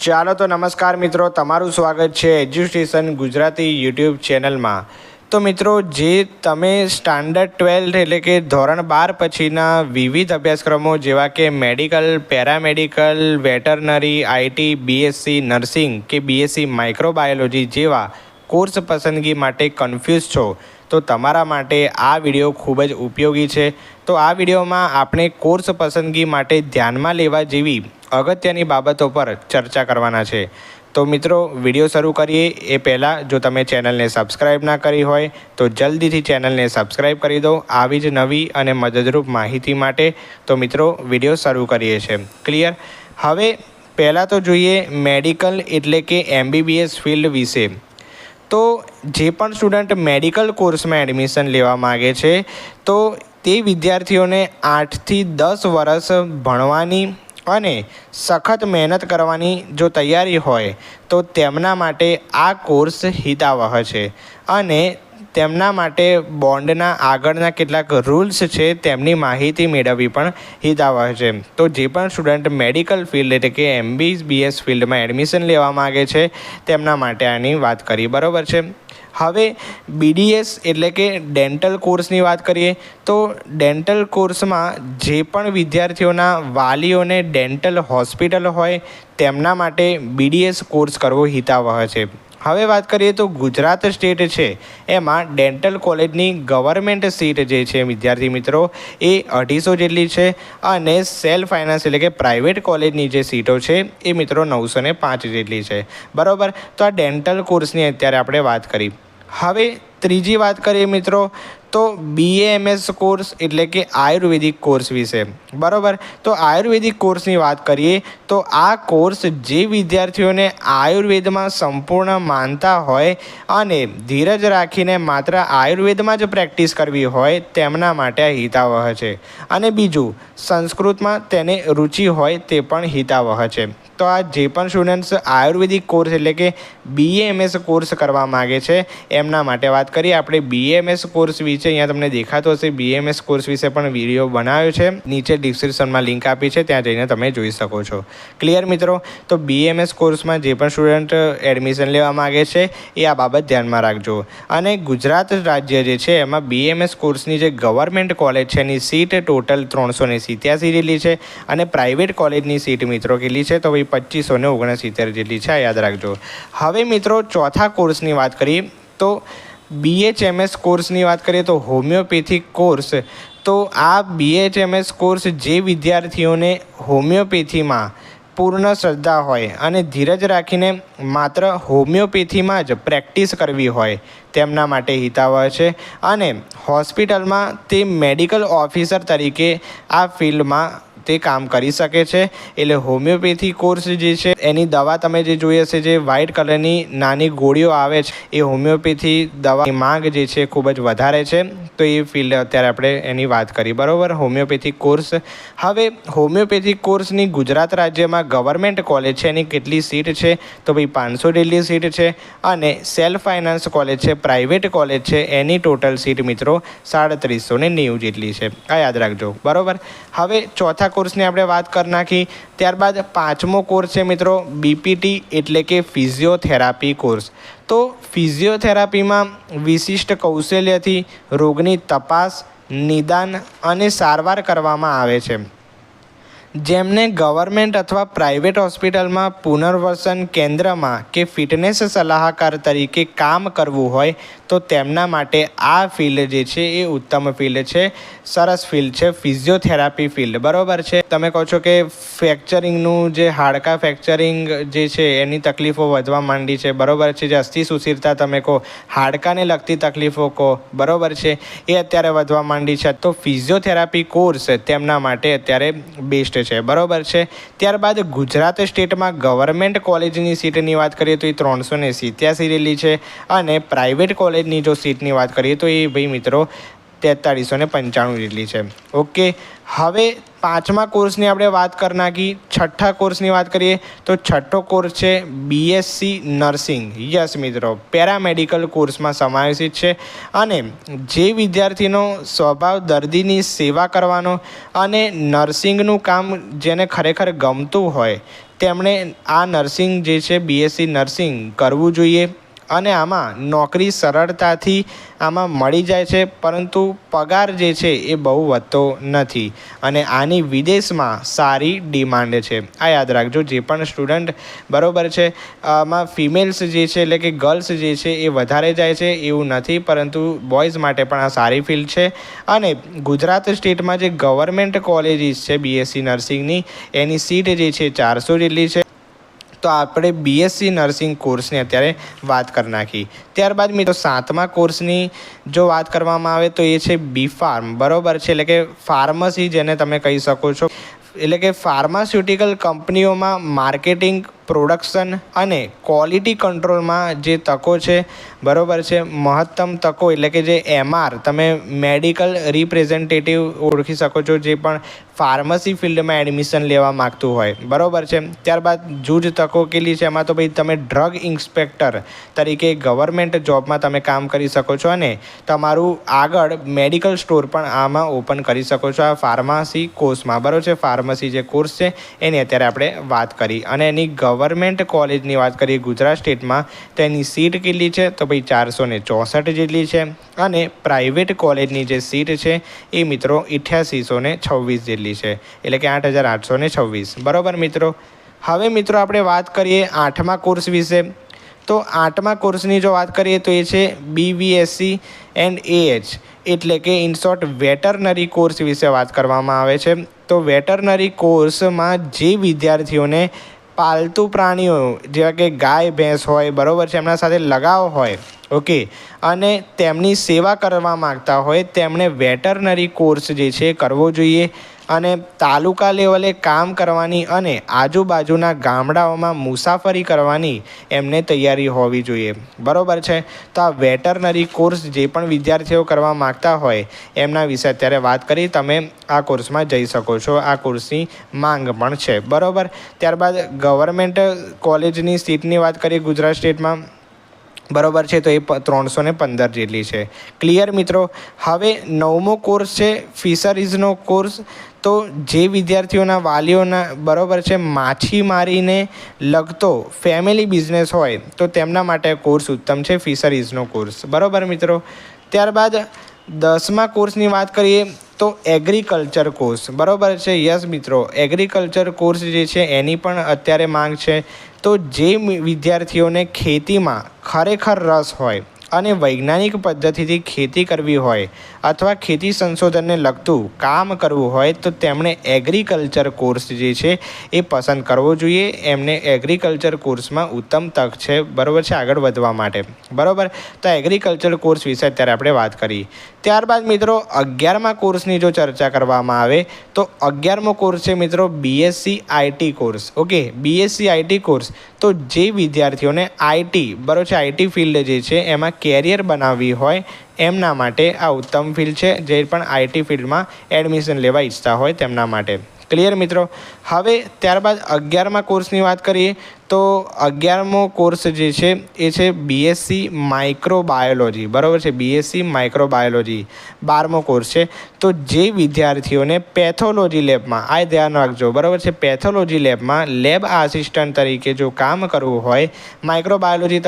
ચાલો તો નમસ્કાર મિત્રો, તમારું સ્વાગત છે એજ્યુસ્ટેશન ગુજરાતી યુટ્યુબ ચેનલમાં। તો મિત્રો, જે તમે સ્ટાન્ડર્ડ 12 એટલે કે ધોરણ 12 પછીના વિવિધ અભ્યાસક્રમો જેવા કે medical, paramedical, veterinary, IT, BSc nursing કે બીએસસી માઇક્રોબાયોલોજી જેવા કોર્સ પસંદગી માટે કન્ફ્યુઝ છો, તો તમારા માટે આ વિડીયો ખૂબ જ ઉપયોગી છે। તો આ વિડીયોમાં આપણે કોર્સ પસંદગી માટે ધ્યાનમાં લેવા જેવી અગત્યની બાબતો પર ચર્ચા કરવાના છે। તો મિત્રો, વિડીયો શરૂ કરીએ એ પહેલાં જો તમે ચેનલને સબસ્ક્રાઈબ ના કરી હોય તો જલ્દીથી ચેનલને સબસ્ક્રાઈબ કરી દો આવી જ નવી અને મદદરૂપ માહિતી માટે। તો મિત્રો, વિડીયો શરૂ કરીએ છીએ। ક્લિયર? હવે પહેલાં તો જોઈએ મેડિકલ એટલે કે MBBS ફિલ્ડ વિશે। તો જે પણ સ્ટુડન્ટ મેડિકલ કોર્સમાં એડમિશન લેવા માગે છે તો તે વિદ્યાર્થીઓને 8 થી 10 વર્ષ ભણવાની અને સખત મહેનત કરવાની જો તૈયારી હોય તો તેમના માટે આ કોર્સ હિતાવહ છે અને તેમના માટે બોન્ડના આગળના કેટલાક રૂલ્સ છે તેમની માહિતી મેળવવી પણ હિતાવહ છે। તો જે પણ સ્ટુડન્ટ મેડિકલ ફિલ્ડ એટલે કે MBBS ફિલ્ડમાં એડમિશન લેવા માગે છે તેમના માટે આની વાત કરી, બરાબર છે। હવે BDS એટલે કે ડેન્ટલ કોર્સની વાત કરીએ તો ડેન્ટલ કોર્સમાં જે પણ વિદ્યાર્થીઓના વાલીઓને ડેન્ટલ હોસ્પિટલ હોય તેમના માટે BDS કોર્સ કરવો હિતાવહ છે। હવે વાત કરીએ તો ગુજરાત સ્ટેટ છે એમાં ડેન્ટલ કોલેજની ગવર્મેન્ટ સીટ જે છે વિદ્યાર્થી મિત્રો એ 250 જેટલી છે અને સેલ્ફ ફાઇનાન્સ એટલે કે પ્રાઇવેટ કોલેજની જે સીટો છે એ મિત્રો 905 જેટલી છે, બરાબર। તો આ ડેન્ટલ કોર્સની અત્યારે આપણે વાત કરી। હવે ત્રીજી વાત કરીએ મિત્રો તો BAMS કોર્સ એટલે કે આયુર્વેદિક કોર્સ વિશે, બરાબર। તો આયુર્વેદિક કોર્સની વાત કરીએ તો આ કોર્સ જે વિદ્યાર્થીઓને આયુર્વેદમાં સંપૂર્ણ માનતા હોય અને ધીરજ રાખીને માત્ર આયુર્વેદમાં જ પ્રેક્ટિસ કરવી હોય તેમના માટે આ હિતાવહ છે અને બીજું સંસ્કૃતમાં તેને રુચિ હોય તે પણ હિતાવહ છે। તો આ જે પણ સ્ટુડન્ટ્સ આયુર્વેદિક કોર્સ એટલે કે BAMS કોર્સ કરવા માગે છે એમના માટે વાત કરીએ આપણે BAMS કોર્સ વિશે। અહીંયા તમને દેખાતો હશે BAMS કોર્સ વિશે પણ વિડીયો બનાવ્યો છે, નીચે ડિસ્ક્રિપ્શનમાં લિંક આપી છે, ત્યાં જઈને તમે જોઈ શકો છો। ક્લિયર મિત્રો? તો BAMS કોર્સમાં જે પણ સ્ટુડન્ટ એડમિશન લેવા માગે છે એ આ બાબત ધ્યાનમાં રાખજો। અને ગુજરાત રાજ્ય જે છે એમાં BAMS કોર્સની જે ગવર્મેન્ટ કોલેજ છે એની સીટ ટોટલ 387 જેટલી છે અને પ્રાઇવેટ કોલેજની સીટ મિત્રો કેટલી છે તો 2569 જેટલી છે, યાદ રાખજો। હવે મિત્રો ચોથા કોર્સની વાત કરીએ તો BHMS કોર્સની વાત કરીએ તો હોમિયોપેથિક કોર્સ। તો આ BHMS કોર્સ જે વિદ્યાર્થીઓને હોમિયોપેથીમાં પૂર્ણ શ્રદ્ધા હોય અને ધીરજ રાખીને માત્ર હોમિયોપેથીમાં જ પ્રેક્ટિસ કરવી હોય તેમના માટે હિતાવહ છે અને હોસ્પિટલમાં તે મેડિકલ ઓફિસર તરીકે આ ફિલ્ડમાં તે કામ કરી શકે છે। એટલે હોમિયોપેથી કોર્સ જે છે એની દવા તમે જે જોઈ હશે જે વ્હાઇટ કલરની નાની ગોળીઓ આવે છે એ હોમિયોપેથી દવાની માંગ જે છે ખૂબ જ વધારે છે, તો એ ફિલ્ડ અત્યારે આપણે એની વાત કરી, બરાબર। Homeopathic course. હવે હોમિયોપેથિક કોર્સની ગુજરાત રાજ્યમાં ગવર્મેન્ટ કોલેજ છે એની કેટલી સીટ છે તો 500 જેટલી સીટ છે અને સેલ્ફ ફાઇનાન્સ કોલેજ છે પ્રાઇવેટ કોલેજ છે એની ટોટલ સીટ મિત્રો 3790 જેટલી છે, આ યાદ રાખજો, બરાબર। હવે ચોથા કોર્સની આપણે વાત કરી નાખી। ત્યારબાદ પાંચમો કોર્સ છે મિત્રો BPT એટલે કે ફિઝિયોથેરાપી કોર્સ। તો ફિઝિયોથેરાપીમાં વિશિષ્ટ કૌશલ્યથી રોગની તપાસ, નિદાન અને સારવાર કરવામાં આવે છે। જેમને ગવર્મેન્ટ અથવા પ્રાઇવેટ હોસ્પિટલમાં પુનર્વસન કેન્દ્રમાં કે ફિટનેસ સલાહકાર તરીકે કામ કરવું હોય તો તેમના માટે આ ફિલ્ડ જે છે એ ઉત્તમ ફિલ્ડ છે, સરસ ફિલ્ડ છે ફિઝિયોથેરાપી ફિલ્ડ, બરાબર છે। તમે કહો છો કે ફ્રેક્ચરિંગનું જે હાડકાં ફ્રેક્ચરિંગ જે છે એની તકલીફો વધવા માંડી છે, બરાબર છે। જે અસ્થિ સુશીરતા તમે કહો, હાડકાને લગતી તકલીફો કહો, બરાબર છે, એ અત્યારે વધવા માંડી છે, તો ફિઝિયોથેરાપી કોર્સ તેમના માટે અત્યારે બેસ્ટ છે, બરાબર છે। ત્યારબાદ ગુજરાત સ્ટેટમાં ગવર્મેન્ટ કોલેજની સીટની વાત કરીએ તો એ 387 જેટલી છે અને પ્રાઇવેટ કોલેજની જો સીટની વાત કરીએ તો એ ભાઈ મિત્રો 4395 જેટલી છે, ઓકે। હવે પાંચમા કોર્સની આપણે વાત કરી નાખી। છઠ્ઠા કોર્સની વાત કરીએ તો છઠ્ઠો કોર્સ છે BSc નર્સિંગ। યસ મિત્રો, પેરામેડિકલ કોર્સમાં સમાવેશિત છે અને જે વિદ્યાર્થીનો સ્વભાવ દર્દીની સેવા કરવાનો અને નર્સિંગનું કામ જેને ખરેખર ગમતું હોય તેમણે આ નર્સિંગ જે છે બીએસસી નર્સિંગ કરવું જોઈએ અને આમાં નોકરી સરળતાથી આમાં મળી જાય છે, પરંતુ પગાર જે છે એ બહુ વધતો નથી અને આની વિદેશમાં સારી ડિમાન્ડ છે. આ યાદ રાખજો જે પણ સ્ટુડન્ટ બરાબર છે. આમાં ફિમેલ્સ જે છે એટલે કે ગર્લ્સ જે છે એ વધારે જાય છે એવું નથી, પરંતુ બોયઝ માટે પણ આ સારી ફિલ્ડ છે. અને ગુજરાત સ્ટેટમાં જે ગવર્મેન્ટ કોલેજીસ છે બીએસસી નર્સિંગની એની સીટ જે છે 400 જેટલી છે. તો આપણે બીએસસી નર્સિંગ કોર્સની અત્યારે વાત કરી નાખી. ત્યારબાદ મિત્રો 7મા કોર્સની જો વાત કરવામાં આવે તો એ છે બી ફાર્મ, બરાબર છે, એટલે કે ફાર્મસી જેને તમે કહી શકો છો. એટલે કે ફાર્માસ્યુટિકલ કંપનીઓમાં માર્કેટિંગ, પ્રોડક્શન અને ક્વોલિટી કંટ્રોલમાં જે તકો છે, બરાબર છે, મહત્તમ તકો એટલે કે જે MR તમે મેડિકલ રિપ્રેઝેન્ટેટિવ ઓળખી શકો છો, જે પણ ફાર્મસી ફિલ્ડમાં એડમિશન લેવા માગતું હોય, બરાબર છે. ત્યારબાદ જૂજ તકો કેટલી છે એમાં તો ભાઈ તમે ડ્રગ ઇન્સ્પેક્ટર તરીકે ગવર્મેન્ટ જોબમાં તમે કામ કરી શકો છો અને તમારું આગળ મેડિકલ સ્ટોર પણ આમાં ઓપન કરી શકો છો આ ફાર્મસી કોર્સમાં, બરાબર છે. ફાર્મસી જે કોર્સ છે એની અત્યારે આપણે વાત કરી અને એની ગવર્મેન્ટ કોલેજની વાત કરીએ ગુજરાત સ્ટેટમાં તો એની સીટ કેટલી છે તો ભાઈ 464 જેટલી છે અને પ્રાઇવેટ કોલેજની જે સીટ છે એ મિત્રો 8826 જેટલી છે, એટલે કે 8826, બરાબર મિત્રો. હવે મિત્રો આપણે વાત કરીએ 8મા કોર્સ વિશે. તો 8મા કોર્સની જો વાત કરીએ તો એ છે BVSc એન્ડ AH, એટલે કે ઇન શોર્ટ વેટરનરી કોર્સ વિશે વાત કરવામાં આવે છે. તો વેટરનરી કોર્સમાં જે વિદ્યાર્થીઓને પાલતુ પ્રાણીઓ જેવા કે ગાય ભેંસ હોય, બરાબર છે, એમના સાથે લગાવ હોય, ઓકે, અને તેમની સેવા કરવા માગતા હોય તેમણે વેટરનરી કોર્સ જે છે કરવો જોઈએ અને તાલુકા લેવલે કામ કરવાની અને આજુબાજુના ગામડાઓમાં મુસાફરી કરવાની એમને તૈયારી હોવી જોઈએ, બરાબર છે. તો આ વેટરનરી કોર્સ જે પણ વિદ્યાર્થીઓ કરવા માગતા હોય એમના વિશે અત્યારે વાત કરી. તમે આ કોર્સમાં જઈ શકો છો, આ કોર્સની માંગ પણ છે, બરાબર. ત્યારબાદ ગવર્મેન્ટ કોલેજની સીટની વાત કરીએ ગુજરાત સ્ટેટમાં, બરાબર છે, તો એ 315 જેટલી છે. ક્લિયર મિત્રો. હવે 9મો કોર્સ છે ફિશરીઝનો કોર્સ. તો જે વિદ્યાર્થીઓના વાલીઓના, બરાબર છે, માછીમારીને લગતો ફેમિલી બિઝનેસ હોય તો તેમના માટે કોર્સ ઉત્તમ છે ફિશરીઝનો કોર્સ, બરાબર મિત્રો. ત્યારબાદ 10મા કોર્સની વાત કરીએ તો એગ્રીકલ્ચર કોર્સ, બરાબર છે. યસ મિત્રો, એગ્રીકલ્ચર કોર્સ જે છે એની પણ અત્યારે માંગ છે. તો જે વિદ્યાર્થીઓને ખેતીમાં ખરેખર રસ હોય અને વૈજ્ઞાનિક પદ્ધતિથી ખેતી કરવી હોય અથવા ખેતી સંશોધનને લગતું કામ કરવું હોય તો તેમણે એગ્રીકલ્ચર કોર્સ જે છે એ પસંદ કરવો જોઈએ. એમને એગ્રીકલ્ચર કોર્સમાં ઉત્તમ તક છે, બરાબર છે, આગળ વધવા માટે, બરાબર. તો એગ્રીકલ્ચર કોર્સ વિશે અત્યારે આપણે વાત કરી. ત્યારબાદ મિત્રો 11મા કોર્સની જો ચર્ચા કરવામાં આવે તો 11મો કોર્સ છે મિત્રો BSc IT course, okay, BSc IT course. તો જે વિદ્યાર્થીઓને આઈટી, બરાબર છે, આઈટી ફિલ્ડ જે છે એમાં કેરિયર બનાવવી હોય એમના માટે આ ઉત્તમ ફિલ્ડ છે, જે પણ આઈટી ફિલ્ડમાં એડમિશન લેવા ઈચ્છતા હોય તેમના માટે. ક્લિયર મિત્રો. હવે ત્યારબાદ 11મા કોર્સની વાત કરીએ તો 11મો કોર્સ જે છે એ છે બીએસસી માઇક્રોબાયોલોજી, બરાબર છે, બીએસસી માઇક્રોબાયોલોજી 12મો કોર્સ છે. તો જે વિદ્યાર્થીઓને પેથોલોજી લેબમાં, આ ધ્યાન રાખજો, બરાબર છે, પેથોલોજી લેબમાં લેબ આસિસ્ટન્ટ તરીકે જો કામ કરવું હોય, માઇક્રોબાયોલોજી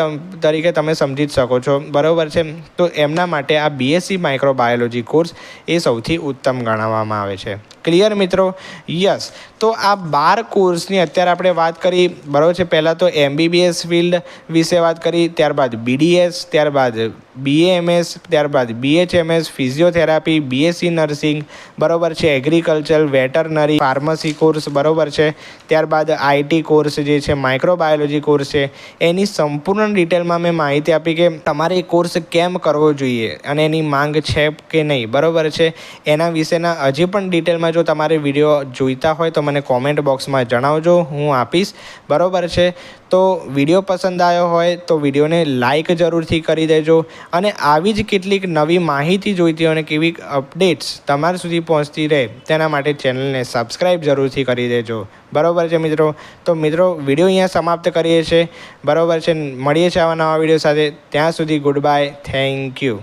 તરીકે તમે સમજી જ શકો છો, બરાબર છે, તો એમના માટે આ બીએસસી માઇક્રોબાયોલોજી કોર્સ એ સૌથી ઉત્તમ ગણવામાં આવે છે. ક્લિયર મિત્રો. યસ. તો આ 12 કોર્સની અત્યારે આપણે વાત કરી, બરાબર છે. પહેલાં તો MBBS ફિલ્ડ વિશે વાત કરી, ત્યારબાદ BDS, ત્યારબાદ BAMS, ત્યારબાદ BHMS ફિઝિયોથેરાપી, BSc નર્સિંગ, બરાબર છે, એગ્રીકલ્ચર, વેટરનરી, ફાર્મસી કોર્સ, બરાબર છે. ત્યારબાદ આઈટી કોર્સ જે છે, માઇક્રોબાયોલોજી કોર્સ છે, એની સંપૂર્ણ ડિટેલમાં મેં માહિતી આપી કે તમારે એ કોર્સ કેમ કરવો જોઈએ અને એની માંગ છે કે નહીં, બરાબર છે. એના વિશેના હજી પણ ડિટેલમાં જો તમારે વિડીયો જોઈતા હોય તો મને કોમેન્ટ બોક્સમાં જણાવજો, હું આપીશ, બરાબર છે. તો વિડીયો પસંદ આવ્યો હોય તો વિડીયોને લાઈક જરૂરથી કરી દેજો અને આવી જ કેટલીક નવી માહિતી જોઈતી હોય અને કેવી અપડેટ્સ તમારા સુધી પહોંચતી રહે તેના માટે ચેનલને સબસ્ક્રાઈબ જરૂરથી કરી દેજો, બરાબર છે મિત્રો. તો મિત્રો વિડીયો અહીંયા સમાપ્ત કરીએ છીએ, બરાબર છે. મળીએ છીએ આવા નવા વિડીયો સાથે. ત્યાં સુધી ગુડ બાય, થેન્ક યુ.